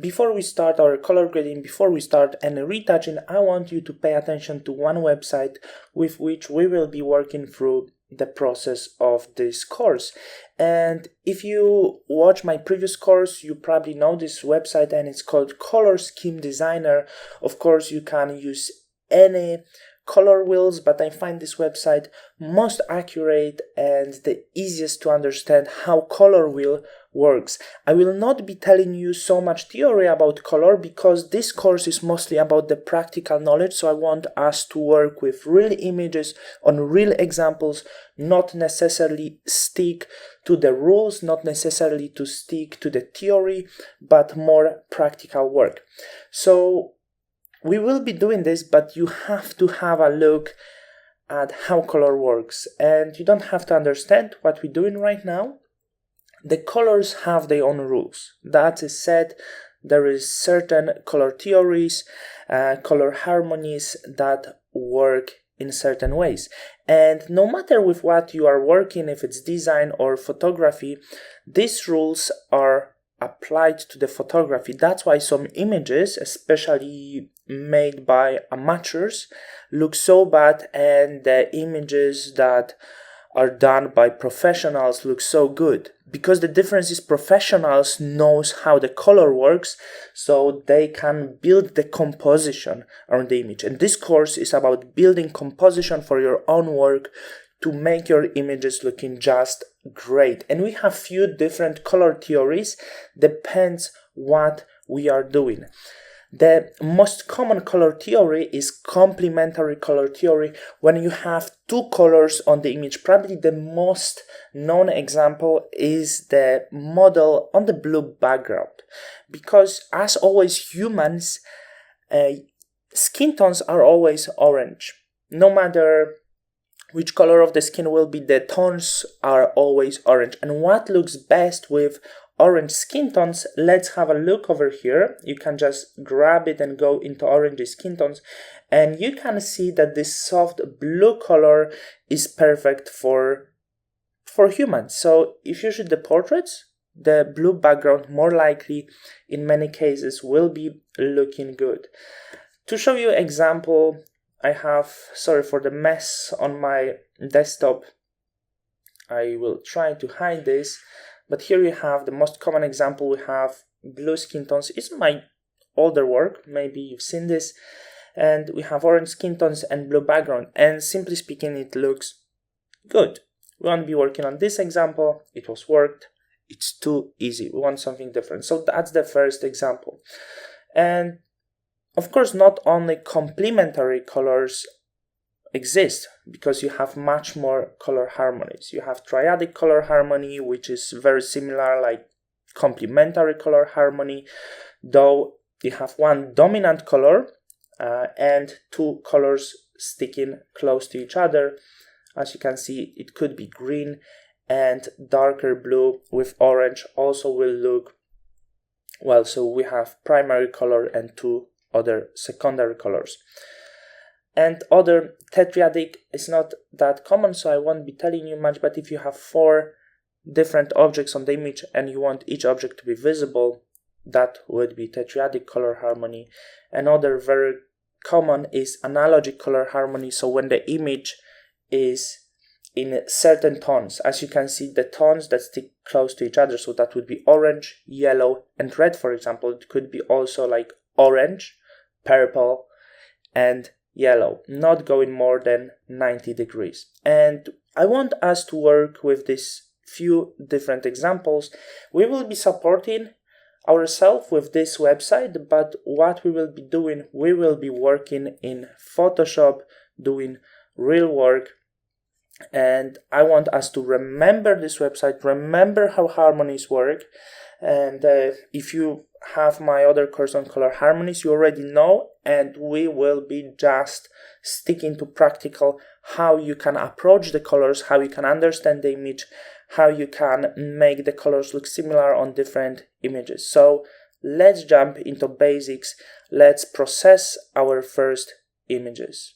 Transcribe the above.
Before we start our color grading, before we start any retouching, I want you to pay attention to one website with which we will be working through the process of this course. And if you watch my previous course, you probably know this website, and it's called Color Scheme Designer. Of course, you can use any color wheels, but I find this website most accurate and the easiest to understand how color wheel works. I will not be telling you so much theory about color because this course is mostly about the practical knowledge, so I want us to work with real images on real examples, not necessarily stick to the rules, not necessarily to stick to the theory, but more practical work. So we will be doing this, but you have to have a look at how color works, and you don't have to understand what we're doing right now. The colors have their own rules. That is said, there is certain color theories, color harmonies that work in certain ways. And no matter with what you are working, if it's design or photography, these rules are applied to the photography. That's why some images, especially made by amateurs, look so bad, and the images that are done by professionals look so good, because the difference is professionals knows how the color works, so they can build the composition around the image. And this course is about building composition for your own work to make your images looking just great. And we have few different color theories, depends what we are doing. The most common color theory is complementary color theory, when you have two colors on the image. Probably the most known example is the model on the blue background, because as always humans, skin tones are always orange. No matter which color of the skin will be, the tones are always orange. And what looks best with orange skin tones, let's have a look over here. You can just grab it and go into orange skin tones, and you can see that this soft blue color is perfect for humans. So if you shoot the portraits, the blue background more likely in many cases will be looking good. To show you example, I have, sorry for the mess on my desktop, I will try to hide this, but here you have the most common example. We have blue skin tones. It's my older work, maybe you've seen this, and we have orange skin tones and blue background, and simply speaking it looks good. We won't be working on this example, it was worked, it's too easy, we want something different. So that's the first example. And of course, not only complementary colors exist, because you have much more color harmonies. You have triadic color harmony, which is very similar like complementary color harmony, though you have one dominant color and two colors sticking close to each other. As you can see, it could be green, and darker blue with orange also will look well. So we have primary color and two other secondary colors. And other tetradic is not that common, so I won't be telling you much, but if you have four different objects on the image and you want each object to be visible, that would be tetradic color harmony. Another very common is analogic color harmony, so when the image is in certain tones, as you can see, the tones that stick close to each other, so that would be orange, yellow, and red, for example. It could be also like orange, purple, and yellow, not going more than 90 degrees. And I want us to work with these few different examples. We will be supporting ourselves with this website, but what we will be doing, we will be working in Photoshop, doing real work. And I want us to remember this website, remember how harmonies work. And if you have my other course on color harmonies, you already know, and we will be just sticking to practical, how you can approach the colors, how you can understand the image, how you can make the colors look similar on different images. So let's jump into basics. Let's process our first images.